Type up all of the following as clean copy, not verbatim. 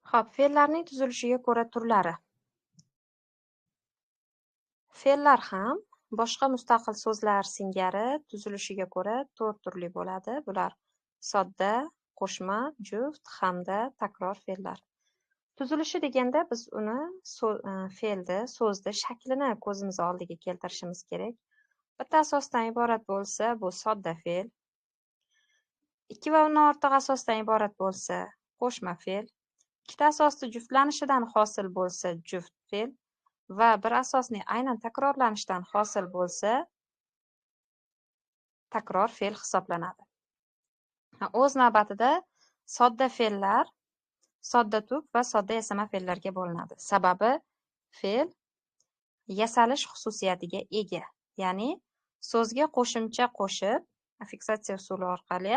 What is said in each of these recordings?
Xo'p, fe'llarning tuzilishiga ko'ra turlari. Fe'llar ham boshqa mustaqil so'zlar singari tuzilishiga ko'ra 4 turli bo'ladi. Bular sodda, qo'shma, juft hamda takror fe'llar. Tuzilishi deganda biz uni fe'lni, so'zni shaklini ko'zimiz oldiga keltirishimiz kerak. Bitta asosdan iborat bo'lsa, bu sodda fe'l. 2 va undan ortiq asosdan iborat bo'lsa, qo'shma fe'l. Ikkita asosni juftlanishidan hosil bo'lsa, juft fe'l va bir asosning aynan takrorlanishidan hosil bo'lsa, takror fe'l hisoblanadi. O'z navbatida sodda fe'llar sodda tub va sodda yasama fe'llarga bo'linadi. Sababi fe'l yasalish xususiyatiga ega. Ya'ni so'zga qo'shimcha qo'shib, affixatsiya usuli orqali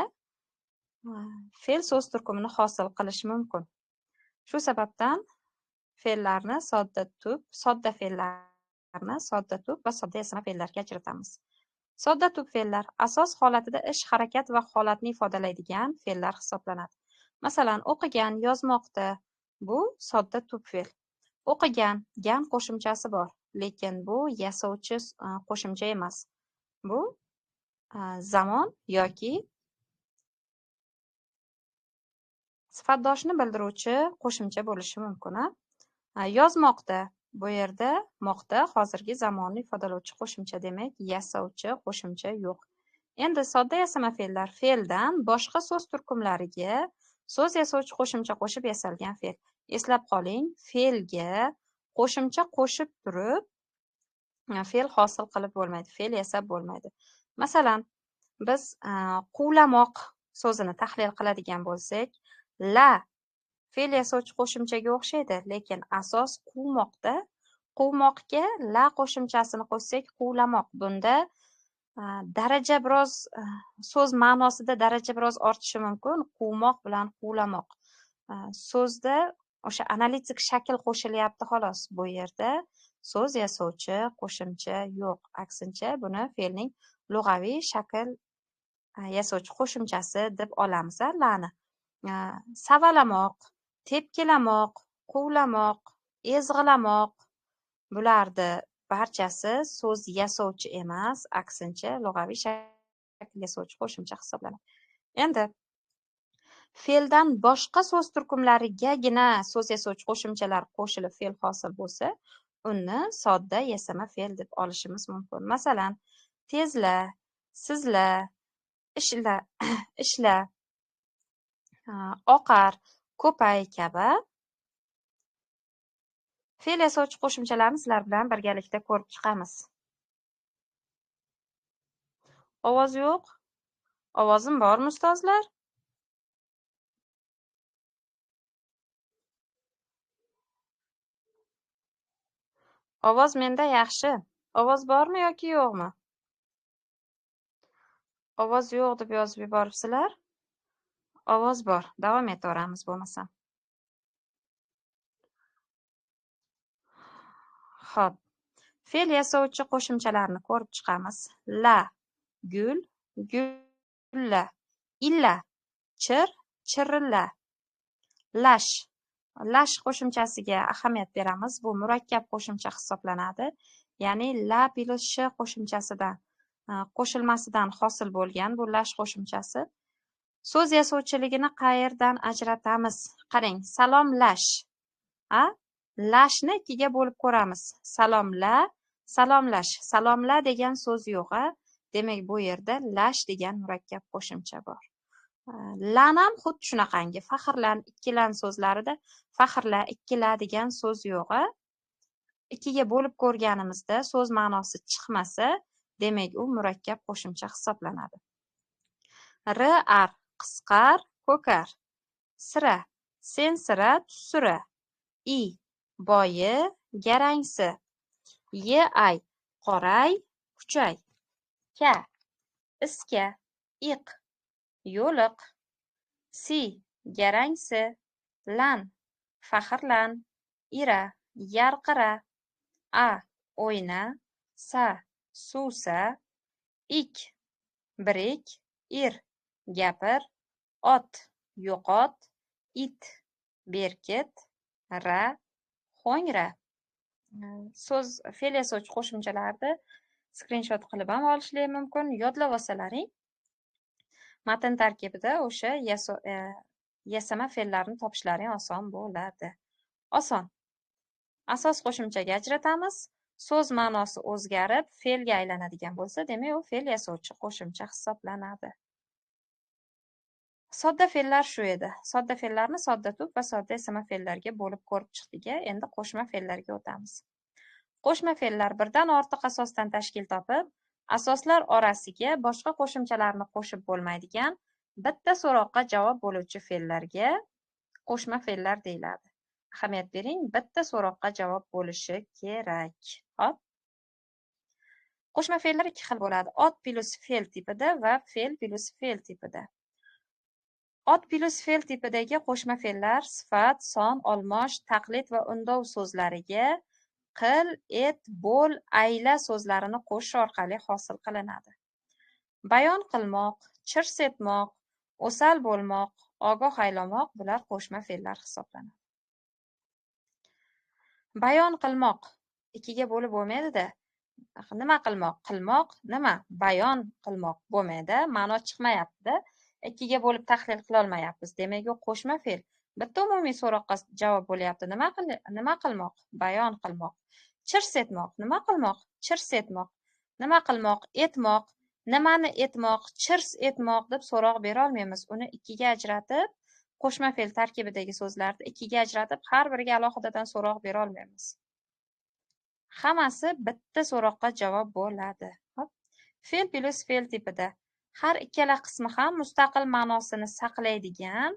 fe'l so'z turkumini hosil qilish mumkin. Shu sababdan fe'llarni sodda fe'llarni sodda tub va sodda yasama fe'llarga ajratamiz. Sodda tub fe'llar asos holatida ish, harakat va holatni ifodalaydigan fe'llar hisoblanadi. Masalan, o'qigan, yozmoqda bu sodda tub fe'l. O'qigan, gan qo'shimchasi bor, lekin bu yasovchi qo'shimcha emas. Bu zamon yoki sifatdoshni bildiruvchi qo'shimcha bo'lishi mumkin. Yozmoqda, bu yerda moqda hozirgi zamonni ifodalovchi qo'shimcha, demak yasovchi qo'shimcha yo'q. Endi sodda yasama fe'llar fe'ldan boshqa so'z turkumlariga so'z yasovchi qo'shimcha qo'shib yasalgan fe'l. Eslab qoling, fe'lga qo'shimcha qo'shib turib fe'l hosil qilib bo'lmaydi, fe'l yasab bo'lmaydi. Masalan, biz quvlamoq so'zini tahlil qiladigan bo'lsak, la fe'l yasovchi qo'shimchaga o'xshaydi, lekin asos quvmoqda. Quvmoqga la qo'shimchasini qo'shsak, quvlamoq. Bunda daraja biroz so'z ma'nosida daraja biroz ortishi mumkin. Quvmoq bilan quvlamoq. So'zda o'sha analitik shakl qo'shilyapti xolos. Bu yerda so'z yasovchi qo'shimcha yo'q. Aksincha, buni fe'lning lug'aviy shakl yasovchi qo'shimchasi deb olamiz, lani. Savalamoq, tepkilamoq, quvlamoq, ezg'ilamoq, bularni barchasi so'z yasovchi emas, aksincha lug'aviy shakl yasovchi qo'shimcha hisoblanadi. Endi fe'ldan boshqa so'z turkumlarigagina so'z yasovchi qo'shimchalar qo'shilib fe'l hosil bo'lsa, uni sodda yasama fe'l deb olishimiz mumkin. Masalan, tezla, sizla, ishla, oqar, ko'pay kabi fe'l yasovchi qo'shimchalarni sizlar bilan birgalikda ko'rib chiqamiz. Ovoz yo'q? Ovozim bormi, ustozlar? Ovoz menda yaxshi. Ovoz bormi yoki yo'qmi? Ovoz yo'q deb yozib yuboribsizlar. Ovoz bor. Davom etaveramiz bo'lmasa. Xo'p. Fe'l yasovchi qo'shimchalarni ko'rib chiqamiz. La, gul, gulla, illa, chir, chirilla, lash. Lash qo'shimchasiga ahamiyat beramiz. Bu murakkab qo'shimcha hisoblanadi. Ya'ni la plus sh qo'shimchasidan qo'shilmasidan hosil bo'lgan bu lash qo'shimchasi. So'z yasovchiligini qayerdan ajratamiz? Qarang, salomlash. Lashni ikkiga bo'lib ko'ramiz. Salomla, salomlash. Salomla degan so'z yo'q. Demak, bu yerda lash degan murakkab qo'shimcha bor. Lanam xuddi shunaqangi faxrlan, ikkilan so'zlarida faxrla, ikkila degan so'z yo'q. Ikkiga bo'lib ko'rganimizda so'z ma'nosi chiqmasa, demak u murakkab qo'shimcha hisoblanadi. R-ar, qisqar, ko'kar. Sira, sensira, tusira. I, boyi, garangsi. Ye-ay, qoray, kuchay. Ka, iska, iq, yo'liq. Si, garangsi. Lan, faxrlan. Ira, yarqira. A, o'yna. Sa, suvsa. Ik, birik. Ir, gapir. Ot, yo'qot. It, berkit, ra, ho'ngra. So'z fe'l yasovchi qo'shimchalarni skrinshot qilib ham olishlar mumkin. Yodlab olsalaring, matn tarkibida o'sha yasama fe'llarni topishlaring oson bo'ladi. Oson. Asos qo'shimchaga ajratamiz. So'z ma'nosi o'zgarib, fe'lga aylanadigan bo'lsa, demak, u fe'l yasovchi qo'shimcha hisoblanadi. Sodda fe'llar shu edi. Sodda fe'llarni sodda tub va sodda yasama fe'llarga bo'lib ko'rib chiqdik. Endi qo'shma fe'llarga o'tamiz. Qo'shma fe'llar birdan ortiq asosdan tashkil topib, asoslar orasiga boshqa qo'shimchalarni qo'shib bo'lmaydigan bitta so'roqqa javob bo'luvchi fe'llarga qo'shma fe'llar deyiladi. Ahamiyat bering, bitta so'roqqa javob bo'lishi kerak. Hop. Qo'shma fe'llar ikki xil bo'ladi. Ot plus fe'l tipida va fe'l plus fe'l tipida. Ot plus fe'l tipidagi qo'shma fe'llar sifat, son, olmosh, taqlid va undov so'zlariga qil, et, bo'l, ayla so'zlarini qo'shish orqali hosil qilinadi. Bayon qilmoq, chirs etmoq, o'sal bo'lmoq, ogoh aylamoq bular qo'shma fe'llar hisoblanadi. Bayon qilmoq ikkiga bo'lib bo'lmaydi-da. Nima qilmoq? Qilmoq nima? Bayon qilmoq bo'lmaydi, ma'no chiqmayapti-da. Ikkiga bo'lib tahlil qila olmayapmiz. Demak, u qo'shma fe'l. Bitta umumiy so'roqqa javob bo'lyapti. Nima qilmoq? Bayon qilmoq. Chirs etmoq. Nima qilmoq? Chirs etmoq. Nima qilmoq? Etmoq. Nimani etmoq? Chirs etmoq deb so'roq bera olmaymiz. Uni ikkiga ajratib, qo'shma fe'l tarkibidagi so'zlarni ikkiga ajratib, har biriga alohidadan so'roq bera olmaymiz. Hammasi bitta so'roqqa javob bo'ladi. Fe'l plus fe'l tipida har ikkala qismi ham mustaqil ma'nosini saqlaydigan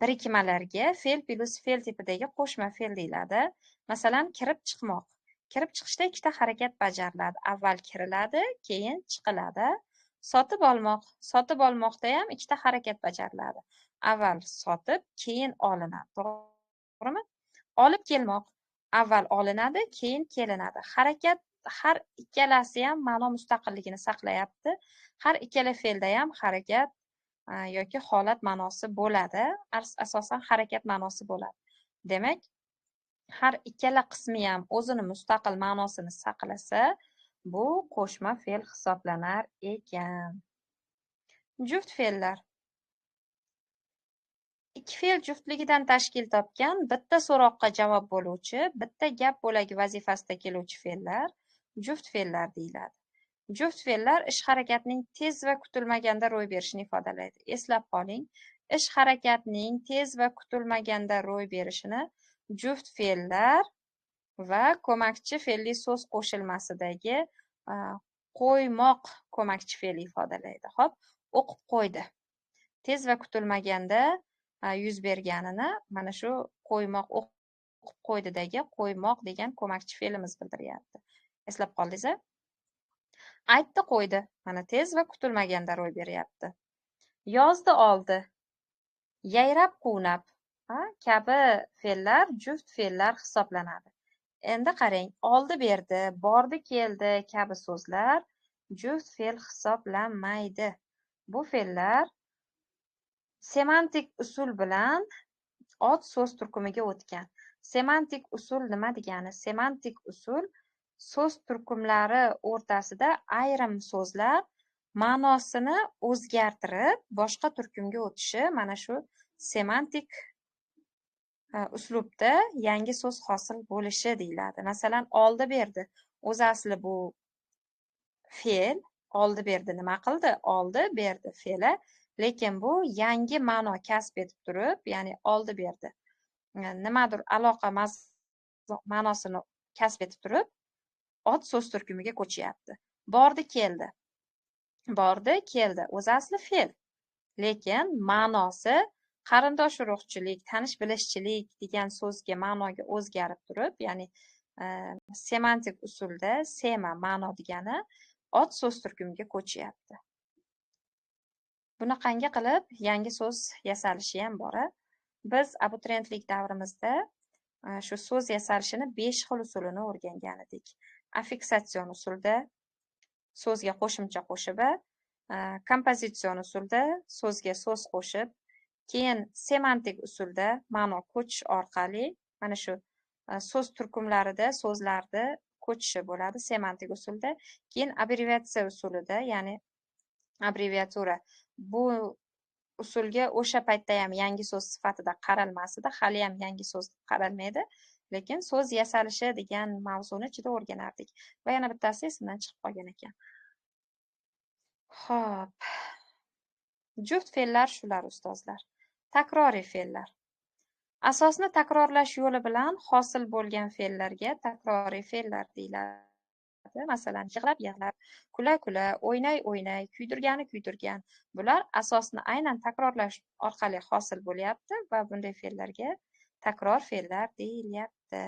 birikmalarga fe'l plus fe'l tipidagi qo'shma fe'l deyiladi. Masalan, kirib chiqmoq. Kirib chiqishda ikkita harakat bajariladi. Avval kiriladi, keyin chiqiladi. Sotib olmoq. Sotib olmoqda ham ikkita harakat bajariladi. Avval sotib, keyin olinadi. To'g'rimi? Olib kelmoq. Avval olinadi, keyin kelinadi. Harakat har ikkalasi ham ma'no mustaqilligini saqlayapti. Har ikkala fe'lda ham harakat yoki holat ma'nosi bo'ladi. Asosan harakat ma'nosi bo'ladi. Demak, har ikkala qismi ham o'zini mustaqil ma'nosini saqlasa, bu qo'shma fe'l hisoblanar ekan. Juft fe'llar. Ikki fe'l juftligidan tashkil topgan bitta so'roqqa javob bo'luvchi, bitta gap bo'lagi vazifasida keluvchi fe'llar juft fe'llar deyiladi. Juft fe'llar ish harakatining tez va kutilmaganda ro'y berishini ifodalaydi. Eslab qoling, ish harakatining tez va kutilmaganda ro'y berishini juft fe'llar va ko'makchi fe'lli so'z qo'shilmasidagi qo'ymoq ko'makchi fe'li ifodalaydi. Xo'p, o'qib qo'ydi. Tez va kutilmaganda yuz berganini mana shu qo'ymoq o'qib qo'ydidagi qo'ymoq degan ko'makchi fe'limiz bildiryapti. Eslab qoldingiz-a? Aytdi qo'ydi. Mana tez va kutilmaganda ro'y beryapti. Yozdi oldi. Yayrab quvnab kabi fe'llar juft fe'llar hisoblanadi. Endi qarang, oldi berdi, bordi keldi kabi so'zlar juft fe'l hisoblanmaydi. Bu fe'llar semantik usul bilan ot so'z turkumiga o'tgan. Semantik usul nima degani? Semantik usul so'z turkumlari o'rtasida ayrim so'zlar ma'nosini o'zgartirib, boshqa turkumga o'tishi mana shu semantik uslubda yangi so'z hosil bo'lishi deyiladi. Masalan, oldi berdi. O'zi asli bu fe'l, oldi berdi nima qildi? Oldi berdi fe'li. Lekin bu yangi ma'no kasb etib turib, ya'ni oldi berdi. Nimadir aloqa ma'nosini kasb etib turib, ot so'z turkumiga ko'chyapti. Bordi, keldi. Bordi, keldi. O'zi asli fe'l. Lekin ma'nosi qarindosh urug'chilik, tanish-bilishchilik degan so'zga ma'noga o'zgarib turib, ya'ni semantik usulda sema ma'no degani ot so'z turkumiga ko'chyapti. Bunaqangi qilib yangi so'z yasalishi ham bor. Biz abituriyentlik davrimizda shu so'z yasalishini 5 xil usulini o'rgangan edik. Affiksatsion usulda so'zga qo'shimcha qo'shib, kompozitsion usulda so'zga so'z qo'shib, keyin semantik usulda ma'no ko'chish orqali mana shu so'z turkumlarida so'zlarni ko'chishi bo'ladi semantik usulda. Keyin abbreviatsiya usulida, ya'ni abbreviatura. Bu usulga o'sha paytda ham yangi so'z sifatida qaralmasdi, hali ham yangi so'z qaralmaydi, lekin so'z yasalishi degan mavzuni ichida o'rganardik. Va yana bittasi esimdan chiqib qolgan ekan. Xo'p. Juft fe'llar shular ustozlar. Takroriy fe'llar. Asosni takrorlash yo'li bilan hosil bo'lgan fe'llarga takroriy fe'llar deyiladi. Masalan, yig'lab-yig'lab, kula-kula, o'ynay-o'ynay, kuydirgani-kuydirgan. Bular asosni aynan takrorlash orqali hosil bo'lyapti va bunday fe'llarga takror fe'llar deyilyapti.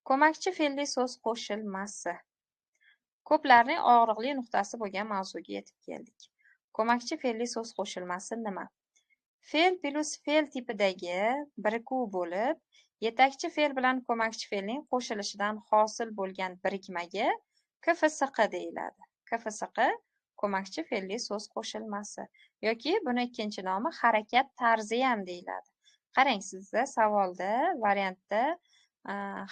Ko'makchi fe'lli so'z qo'shilmasi. Ko'plarning og'riqli nuqtasi bo'lgan mavzuga yetib keldik. Ko'makchi fe'lli so'z qo'shilmasi nima? Fe'l plus fe'l tipidagi birikuv bo'lib, yetakchi fe'l bilan ko'makchi fe'lning qo'shilishidan hosil bo'lgan birikmaga KFSQ deyiladi. KFSQ ko'makchi fe'lli so'z qo'shilmasi yoki buni ikkinchi nomi harakat tarzi ham deyiladi. Qarang, sizda savolda, variantda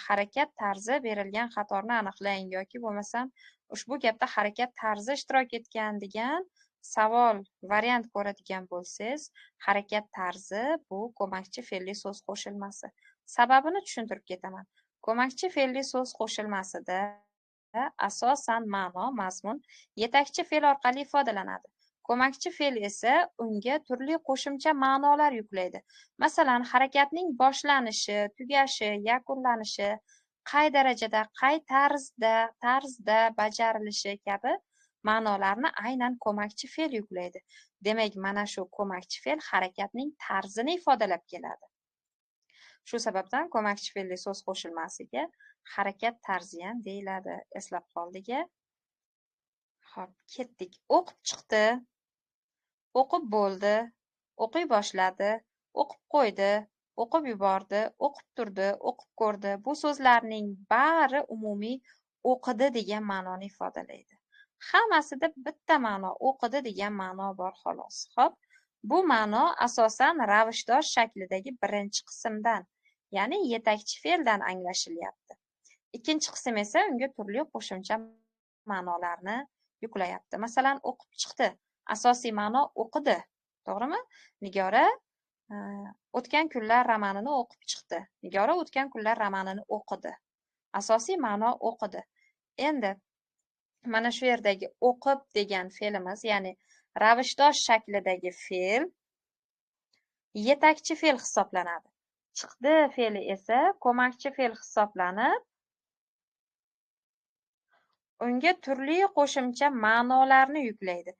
harakat tarzi berilgan xatoni aniqlang yoki bo'lmasam ushbu gapda harakat tarzi ishtirok etgan degan savol variant ko'radigan bo'lsangiz, harakat tarzi bu ko'makchi fe'lli so'z qo'shilmasi. Sababini tushuntirib ketaman. Ko'makchi fe'lli so'z qo'shilmasida asosan ma'no, mazmun yetakchi fe'l orqali ifodalanadi. Ko'makchi fe'l esa unga turli qo'shimcha ma'nolar yuklaydi. Masalan, harakatning boshlanishi, tugashi, yakunlanishi, qay darajada, qay tarzda bajarilishi kabi ma'nolarni aynan ko'makchi fe'l yuklaydi. Demak, mana shu ko'makchi fe'l harakatning tarzini ifodalab keladi. Shu sababdan ko'makchi fe'lli so'z qo'shilmasiga harakat tarzi ham deyiladi. Eslab qoldik. Xo'p, ketdik. O'qib chiqdi, o'qib bo'ldi, o'qiy boshladi, o'qib qo'ydi, o'qib yubordi, o'qib turdi, o'qib ko'rdi. Bu so'zlarning bari umumiy o'qidi degan ma'noni ifodalaydi. Hammasida bitta ma'no, o'qidi degan ma'no bor xolos. Xo'p, bu ma'no asosan ravishdosh shaklidagi birinchi qismdan, ya'ni yetakchi fe'ldan anglashilyapti. Ikkinchi qism esa unga turli qo'shimcha ma'nolarni yuklayapti. Masalan, o'qib chiqdi. Asosiy ma'no o'qidi. To'g'rimi? Nigora o'tgan kunlar romanini o'qib chiqdi. Nigora o'tgan kunlar romanini o'qidi. Asosiy ma'no o'qidi. Endi mana shu yerdagi o'qib degan fe'limiz, ya'ni ravishdosh shaklidagi fe'l yetakchi fe'l hisoblanadi. Chiqdi fe'li esa ko'makchi fe'l hisoblanib, unga turli qo'shimcha ma'nolarni yuklaydi.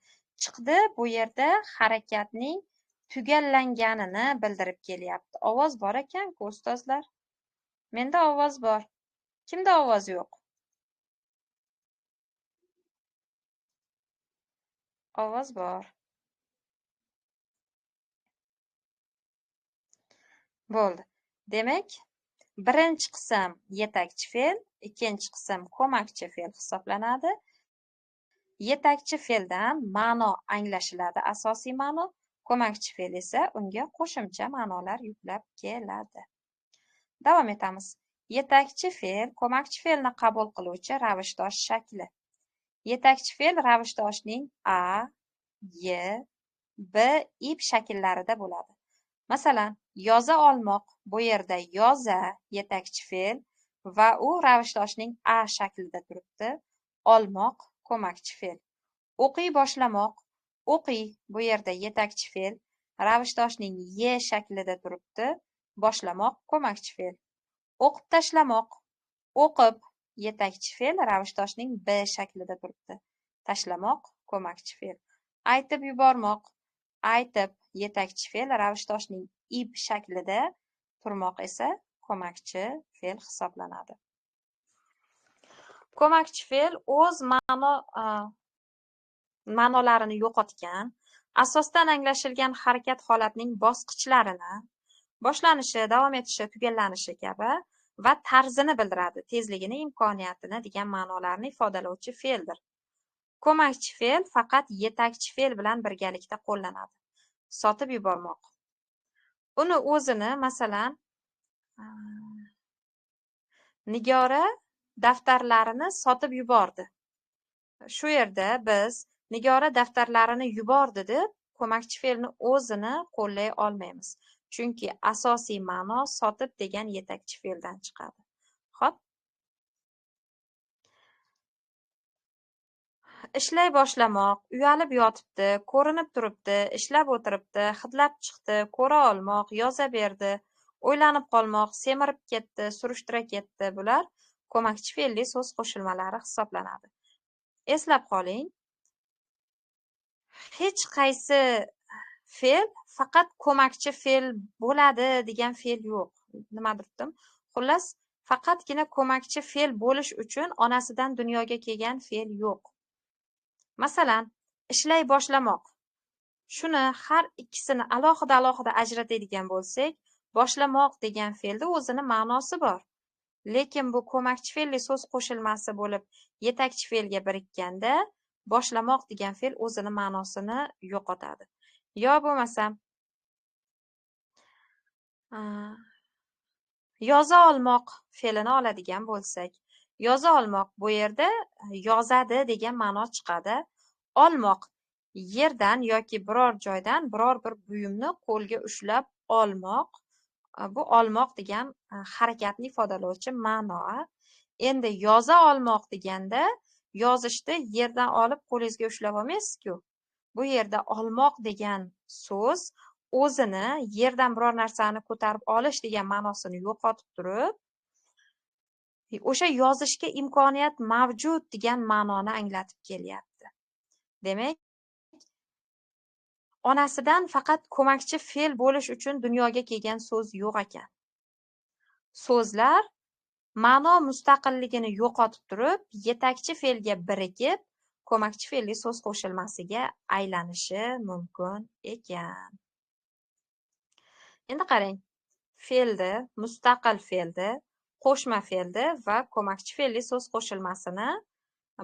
Chiqdi bu yerda harakatning tugallanganini bildirib kelyapti. Ovoz bor ekan-ku ustozlar. Menda ovoz bor. Kimda ovoz yo'q? Ovoz bor. Bo'ldi. Demak, birinchi qism yetakchi fe'l, ikkinchi qism ko'makchi fe'l hisoblanadi. Yetakchi fe'ldan ma'no anglashiladi, asosiy ma'no. Ko'makchi fe'l esa unga qo'shimcha ma'nolar yuklab keladi. Davom etamiz. Yetakchi fe'l ko'makchi fe'lni qabul qiluvchi ravishdosh shakli. Yetakchi fe'l ravishdoshning a, y, b, ib shakllarida bo'ladi. Masalan, yoza olmoq, bu yerda yoza yetakchi fe'l va u ravishdoshning a shaklida turibdi. Olmoq ko'makchi fe'l. O'qiy boshlamoq, o'qiy bu yerda yetakchi fe'l, ravishdoshning y shaklida turibdi. Boshlamoq ko'makchi fe'l. O'qib tashlamoq, o'qib yetakchi fe'l, ravishdoshning b shaklida turibdi. Tashlamoq ko'makchi fe'l. Aytib yubormoq, aytib yetakchi fe'l, ravishdoshning ib shaklida turmoq esa ko'makchi fe'l hisoblanadi. Ko'makchi fe'l o'z ma'nolarini yo'qotgan, asosdan anglashilgan harakat holatining bosqichlarini, boshlanishi, davom etishi, tugallanishi kabi va tarzini bildiradi, tezligini, imkoniyatini degan ma'nolarni ifodalovchi fe'ldir. Ko'makchi fe'l faqat yetakchi fe'l bilan birgalikda qo'llanadi. sotib yubormoq. Uni o'zini masalan Nigora daftarlarini sotib yubordi. Shu yerda biz Nigora daftarlarini yubordi deb ko'makchi fe'lni o'zini qo'llay olmaymiz. Chunki asosiy ma'no sotib degan yetakchi fe'ldan chiqadi. Xo'p. Ishlay boshlamoq, uyalib yotibdi, ko'rinib turibdi, ishlab o'tiribdi, hidlab chiqdi, ko'ra olmoq, yoza berdi, o'ylanib qolmoq, semirib ketdi, surishtira ketdi. Bular ko'makchi fe'lli so'z qo'shilmalari hisoblanadi. Eslab qoling. Hech qaysi fe'l faqat ko'makchi fe'l bo'ladi degan fe'l yo'q. Nima debdim? Xullas, faqatgina ko'makchi fe'l bo'lish uchun onasidan dunyoga kelgan fe'l yo'q. Masalan, ishlay boshlamoq. Shuni har ikkisini alohida ajratadigan bo'lsak, boshlamoq degan fe'lda o'zini ma'nosi bor. Lekin bu ko'makchi fe'lli so'z qo'shilmasi bo'lib, yetakchi fe'lga birikkanda boshlamoq degan fe'l o'zini ma'nosini yo'qotadi. Yo bo'lmasa yoza olmoq fe'lini oladigan bo'lsak, yoza olmoq bu yerda yozadi degan ma'no chiqadi. Olmoq yerdan yoki biror joydan biror bir buyumni qo'lga ushlab olmoq. Bu olmoq degan harakatni ifodalovchi ma'no. Endi yoza olmoq deganda yozishni yerdan olib qo'lingizga ushlab olmaysiz-ku. Bu yerda olmoq degan so'z o'zini yerdan biror narsani ko'tarib olish degan ma'nosini yo'qotib turib, o'sha yozishga imkoniyat mavjud degan ma'noni anglatib kelyapti. Demak, onasidan faqat ko'makchi fe'l bo'lish uchun dunyoga kelgan so'z yo'q ekan. So'zlar ma'no mustaqilligini yo'qotib turib, yetakchi fe'lga birikib, ko'makchi fe'lli so'z qo'shilmasiga aylanishi mumkin ekan. Endi qarang, fe'lni, mustaqil fe'lni, qo'shma fe'lni va ko'makchi fe'lli so'z qo'shilmasini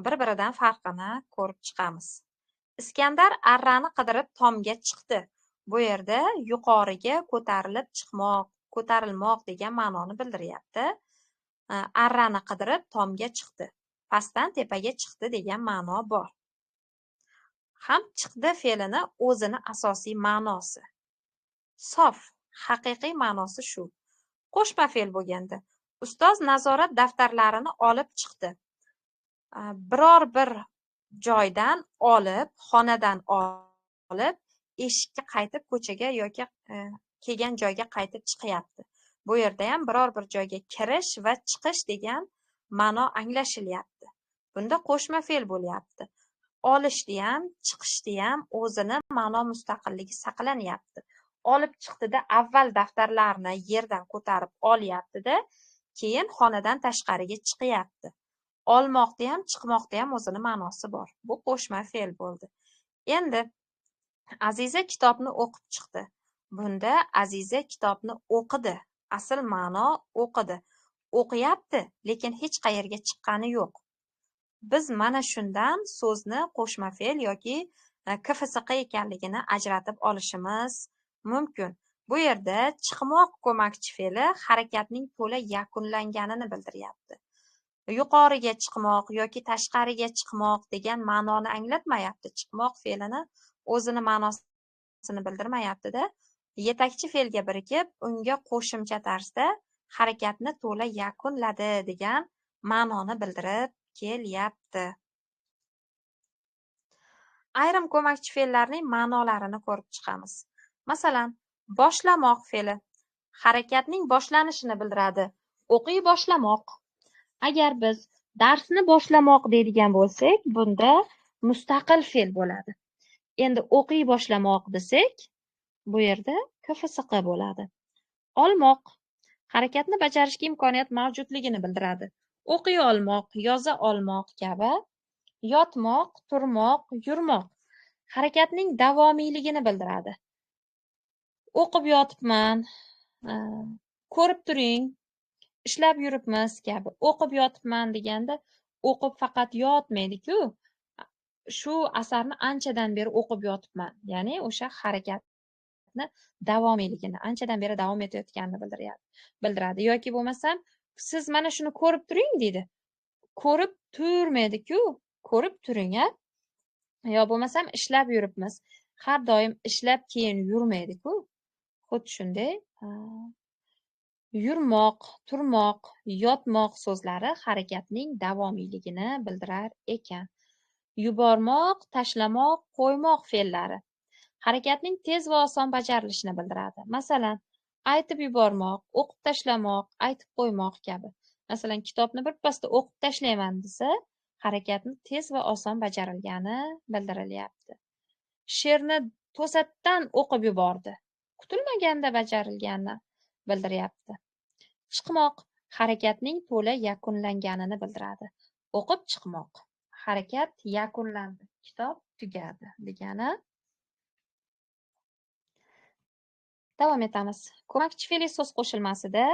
bir-biridan farqini ko'rib chiqamiz. Iskandar arrani qidirib tomga chiqdi. Bu yerda yuqoriga ko'tarilib chiqmoq, ko'tarilmoq degan ma'noni bildiryapti. Arrani qidirib tomga chiqdi. Pastdan tepaga chiqdi degan ma'no bor. Ham chiqdi fe'lini o'zini asosiy ma'nosi. Sof, haqiqiy ma'nosi shu. Qo'shma fe'l bo'lganda, ustoz nazorat daftarlarini olib chiqdi. Biror bir joydan olib, xonadan olib, eshikka qaytib, ko'chaga yoki kelgan joyga qaytib chiqyapti. Bu yerda ham biror bir joyga kirish va chiqish degan ma'no anglashilyapti. Bunda qo'shma fe'l bo'lyapti. Olishdi ham, chiqishdi ham o'zini ma'no mustaqilligi saqlanyapti. Olib chiqdida avval daftarlarni yerdan ko'tarib olyapti-da, keyin xonadan tashqariga chiqyapti. Olmoqda ham, chiqmoqda ham o'zini ma'nosi bor. Bu qo'shma fe'l bo'ldi. Endi Aziza kitobni o'qib chiqdi. Bunda Aziza kitobni o'qidi. Asl ma'no o'qidi. O'qiyapti, lekin hech qayerga chiqqani yo'q. Biz mana shundan so'zni qo'shma fe'l yoki KFSQ ekanligini ajratib olishimiz mumkin. Bu yerda chiqmoq ko'makchi fe'li harakatning to'la yakunlanganini bildiryapti. Yuqoriga chiqmoq yoki tashqariga chiqmoq degan ma'noni anglatmayapti. Chiqmoq fe'lini o'zini ma'nosini bildirmayapti-da. Yetakchi fe'lga birikib, unga qo'shimcha tarzda harakatni to'la yakunladi degan ma'noni bildirib kelyapti. Ayrim ko'makchi fe'llarning ma'nolarini ko'rib chiqamiz. Masalan, boshlamoq fe'li harakatning boshlanishini bildiradi. O'qiy boshlamoq. Agar biz darsni boshlamoq deydigan bo'lsak, bunda mustaqil fe'l bo'ladi. Endi o'qiy boshlamoq desak, bu yerda KFSQ bo'ladi. Olmoq harakatni bajarishga imkoniyat mavjudligini bildiradi. O'qiy olmoq, yoza olmoq kabi. Yotmoq, turmoq, yurmoq harakatning davomiyligini bildiradi. O'qib yotibman, ko'rib turing, ishlab yuribmiz kabi. O'qib yotibman deganda o'qib faqat yotmaydi-ku. Shu asarni anchadan beri o'qib yotibman. Ya'ni o'sha harakat harakatni davomiyligini, anchadan beri davom etayotganini bildiradi. Yoki bo'lmasam, siz mana shuni ko'rib turing deydi. Ko'rib turmaydi-ku, ko'rib turing, a? Yo bo'lmasam ishlab yuribmiz. Har doim ishlab keyin yurmaydi-ku. Xuddi shunday yurmoq, turmoq, yotmoq so'zlari harakatning davomiyligini bildirar ekan. Yubormoq, tashlamoq, qo'ymoq fe'llari harakatning tez va oson bajarilishini bildiradi. Masalan, aytib yubormoq, o'qib tashlamoq, aytib qo'ymoq kabi. Masalan, kitobni birpasda o'qib tashlayman desa, harakatni tez va oson bajarilgani bildirilyapti. She'rni to'satdan o'qib yubordi. Kutilmaganda bajarilganini bildiryapti. Chiqmoq harakatning to'la yakunlanganini bildiradi. O'qib chiqmoq. Harakat yakunlandi. Kitob tugadi degani. Davom etamiz. Ko'makchi fe'li so'z qo'shilmasida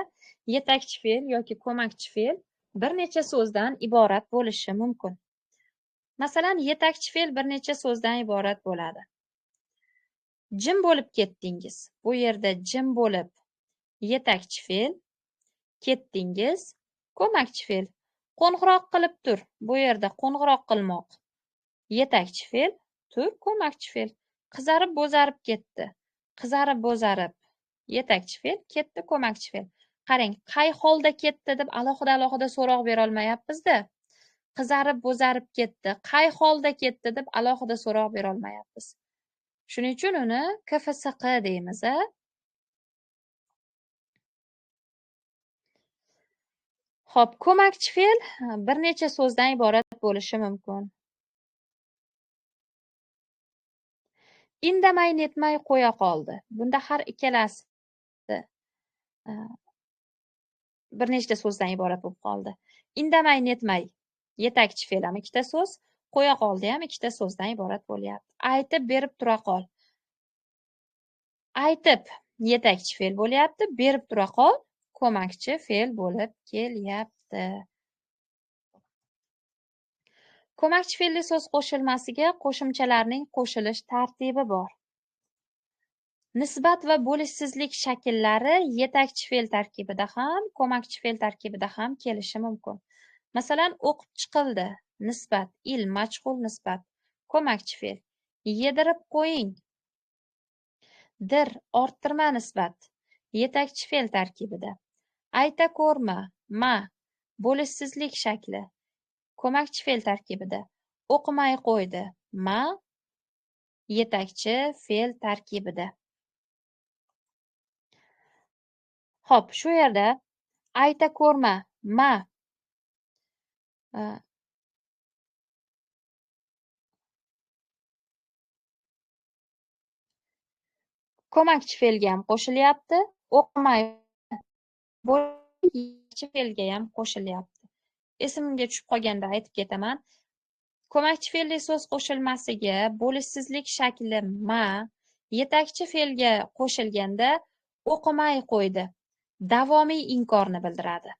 yetakchi fe'l yoki ko'makchi fe'l bir necha so'zdan iborat bo'lishi mumkin. Masalan, yetakchi fe'l bir necha so'zdan iborat bo'ladi. Jim bo'lib ketdingiz. Bu yerda jim bo'lib yetakchi fe'l, ketdingiz ko'makchi fe'l. Qo'ng'iroq qilib tur. Bu yerda qo'ng'iroq qilmoq yetakchi fe'l, tur ko'makchi fe'l. Qizarib bo'zarib ketdi. Qizarib bo'zarib yetakchi fe'l, ketdi ko'makchi fe'l. Qarang, qay holda ketdi deb alohida so'roq bera olmayapmiz-da. Qizarib bo'zarib ketdi, qay holda ketdi deb alohida so'roq bera olmayapmiz. Shuning uchun uni KFSQ deymiz. Xo'p, ko'makchi fe'l bir necha so'zdan iborat bo'lishi mumkin. Indamay netmay qo'ya qoldi. Bunda har ikkalasi bir nechta so'zdan iborat bo'lib qoldi. Indamay netmay yetakchi fe'l ham ikkita so'z, qo'ya qoldi ham ikkita so'zdan iborat bo'lyapti. Aytib berib tura qol. Aytib yetakchi fe'l bo'lyapti, berib tura qol ko'makchi fe'l bo'lib kelyapti. Ko'makchi fe'lli so'z qo'shilmasiga qo'shimchalarning qo'shilish tartibi bor. Nisbat va bo'lishsizlik shakllari yetakchi fe'l tarkibida ham, ko'makchi fe'l tarkibida ham kelishi mumkin. Masalan, o'qib chiqildi. Nisbat, il, majhul nisbat. Ko'makchi fe'l. Yedirib qo'ying. Dir, orttirma nisbat. Yetakchi fe'l tarkibida. Ayta ko'rma, ma, bo'lishsizlik shakli. Ko'makchi fe'l tarkibida. O'qimay qo'ydi. Ma, yetakchi fe'l tarkibida. Xo'p, shu yerda ayta ko'rma, ma ko'makchi fe'lga ham qo'shilyapti, o'qimay bo'lishchi fe'lga ham qo'shilyapti. Esimga tushib qolganda aytib ketaman. Ko'makchi fe'lli so'z qo'shilmasiga bo'lishsizlik shakli ma yetakchi fe'lga qo'shilganda o'qimay qo'ydi. Davomiy inkorni bildiradi.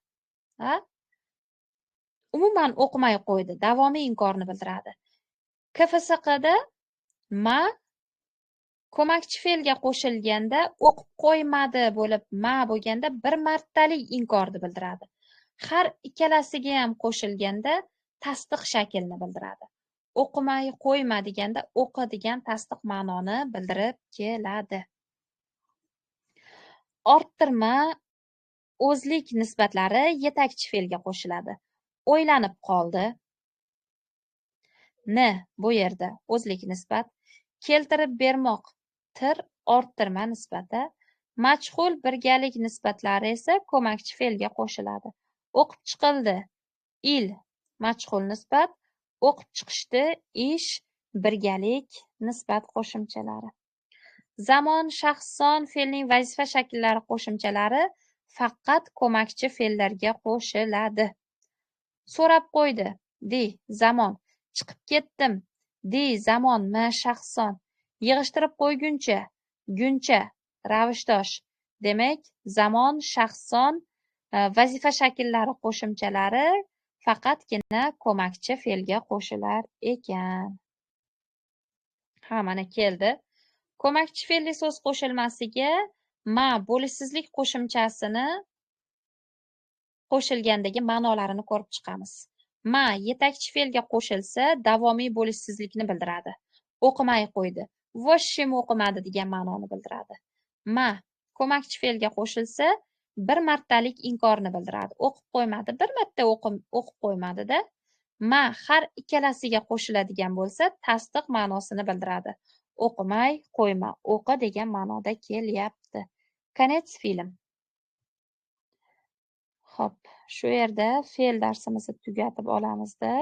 Umuman o'qimay qo'ydi, davomiy inkorni bildiradi. KFSQda ma ko'makchi fe'lga qo'shilganda o'qib qo'ymadi bo'lib ma bo'lganda bir martalik inkorni bildiradi. Har ikkalasiga ham qo'shilganda tasdiq shaklini bildiradi. O'qimay qo'yma deganda o'qi degan tasdiq ma'noni bildirib keladi. Orttirma, o'zlik nisbatlari yetakchi fe'lga qo'shiladi. O'ylanib qoldi. N bu yerda o'zlik nisbat. Keltirib bermoq, tir, orttirma nisbati. Majhul birgalik nisbatlari esa ko'makchi fe'lga qo'shiladi. O'qib chiqildi, il, majhul nisbat. O'qib chiqishdi, ish, birgalik nisbat qo'shimchalari. Zamon, shaxs, son fe'lning vazifa shakllari qo'shimchalari faqat ko'makchi fe'llarga qo'shiladi. So'rab qo'ydi, di, zamon. Chiqib ketdim, di, zamon, ma, shaxs, son. Yig'ishtirib qo'yguncha, guncha, ravishdosh. Demak, zamon, shaxs, son vazifa shakllari qo'shimchalari faqatgina ko'makchi fe'lga qo'shilar ekan. Ha, mana keldi. Ko'makchi fe'lli so'z qo'shilmasiga ma bo'lishsizlik qo'shimchasini qo'shilgandagi ma'nolarini ko'rib chiqamiz. Ma yetakchi fe'lga qo'shilsa, davomiy bo'lishsizlikni bildiradi. O'qimay qo'ydi. Voshim o'qimadi degan ma'noni bildiradi. Ma ko'makchi fe'lga qo'shilsa, bir martalik inkorni bildiradi. O'qib qo'ymadi, bir marta o'qib qo'ymadi-da. Ma har ikkalasiga qo'shiladigan bo'lsa, tasdiq ma'nosini bildiradi. O'qimay qo'yma, o'qi degan ma'noda kelyapti. Konets film. Xo'p, shu yerda fe'l darsimizni tugatib olamiz-da.